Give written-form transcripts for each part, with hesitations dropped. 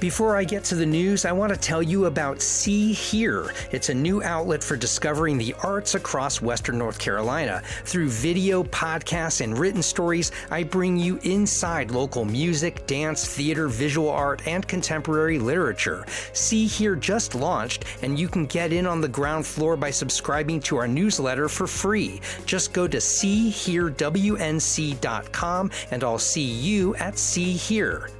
Before I get to the news, I want to tell you about See Here. It's a new outlet for discovering the arts across Western North Carolina. Through video, podcasts, and written stories, I bring you inside local music, dance, theater, visual art, and contemporary literature. See Here just launched, and you can get in on the ground floor by subscribing to our newsletter for free. Just go to seeherewnc.com, and I'll see you at See Here.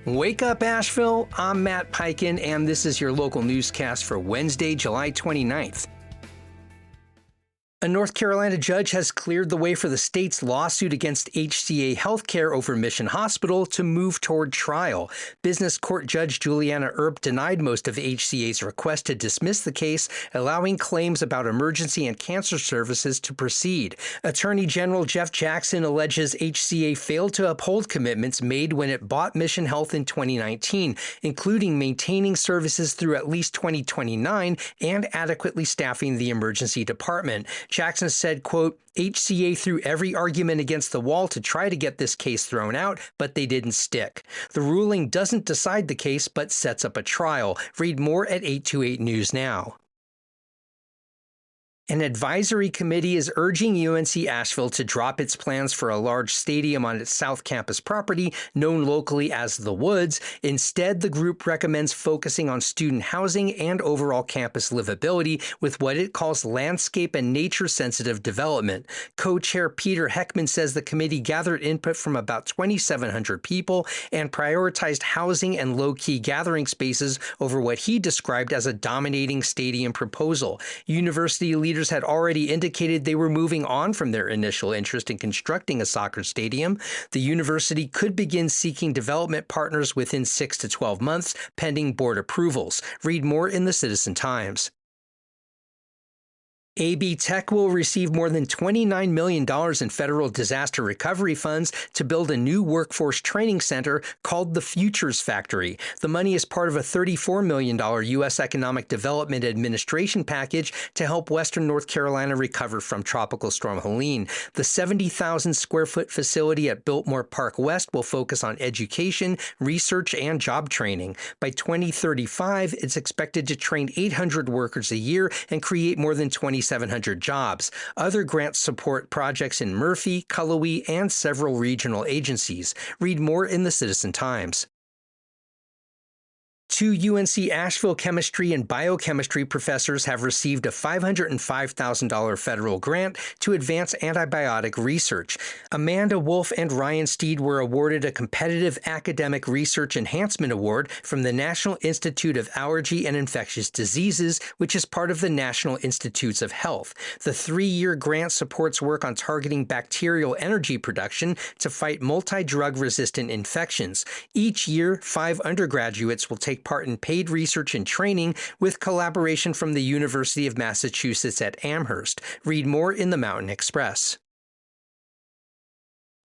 Wake up, Asheville. I'm Matt Peiken, and this is your local newscast for Wednesday, July 29th. A North Carolina judge has cleared the way for the state's lawsuit against HCA Healthcare over Mission Hospital to move toward trial. Business Court Judge Juliana Earp denied most of HCA's request to dismiss the case, allowing claims about emergency and cancer services to proceed. Attorney General Jeff Jackson alleges HCA failed to uphold commitments made when it bought Mission Health in 2019, including maintaining services through at least 2029 and adequately staffing the emergency department. Jackson said, quote, HCA threw every argument against the wall to try to get this case thrown out, but they didn't stick. The ruling doesn't decide the case, but sets up a trial. Read more at 828 News Now. An advisory committee is urging UNC Asheville to drop its plans for a large stadium on its South Campus property, known locally as The Woods. Instead, the group recommends focusing on student housing and overall campus livability with what it calls landscape and nature-sensitive development. Co-chair Peter Heckman says the committee gathered input from about 2,700 people and prioritized housing and low-key gathering spaces over what he described as a dominating stadium proposal. University leaders had already indicated they were moving on from their initial interest in constructing a soccer stadium. The university could begin seeking development partners within 6 to 12 months, pending board approvals. Read more in the Citizen Times. AB Tech will receive more than $29 million in federal disaster recovery funds to build a new workforce training center called the Futures Factory. The money is part of a $34 million U.S. Economic Development Administration package to help Western North Carolina recover from Tropical Storm Helene. The 70,000 square foot facility at Biltmore Park West will focus on education, research, and job training. By 2035, it's expected to train 800 workers a year and create more than 2,700 jobs. Other grants support projects in Murphy, Cullowhee, and several regional agencies. Read more in the Citizen Times. Two UNC Asheville chemistry and biochemistry professors have received a $505,000 federal grant to advance antibiotic research. Amanda Wolf and Ryan Steed were awarded a competitive academic research enhancement award from the National Institute of Allergy and Infectious Diseases, which is part of the National Institutes of Health. The 3-year grant supports work on targeting bacterial energy production to fight multi-drug resistant infections. Each year, 5 undergraduates will take part in paid research and training with collaboration from the University of Massachusetts at Amherst. Read more in the Mountain Express.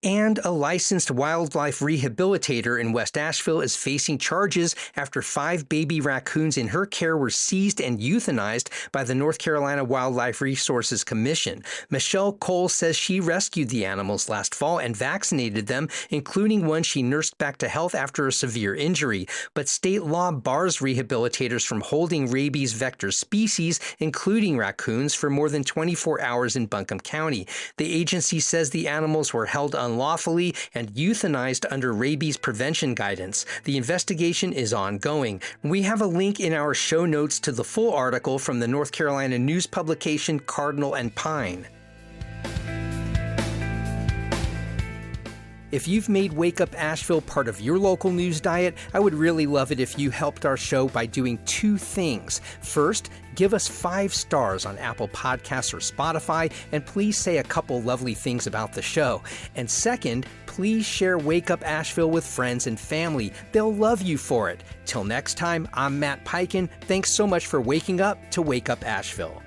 And a licensed wildlife rehabilitator in West Asheville is facing charges after 5 baby raccoons in her care were seized and euthanized by the North Carolina Wildlife Resources Commission. Michelle Cole says she rescued the animals last fall and vaccinated them, including one she nursed back to health after a severe injury. But state law bars rehabilitators from holding rabies vector species, including raccoons, for more than 24 hours in Buncombe County. The agency says the animals were held unlawfully and euthanized under rabies prevention guidance. The investigation is ongoing. We have a link in our show notes to the full article from the North Carolina news publication Cardinal and Pine. If you've made Wake Up Asheville part of your local news diet, I would really love it if you helped our show by doing 2 things. First, give us 5 stars on Apple Podcasts or Spotify, and please say a couple lovely things about the show. And second, please share Wake Up Asheville with friends and family. They'll love you for it. Till next time, I'm Matt Peiken. Thanks so much for waking up to Wake Up Asheville.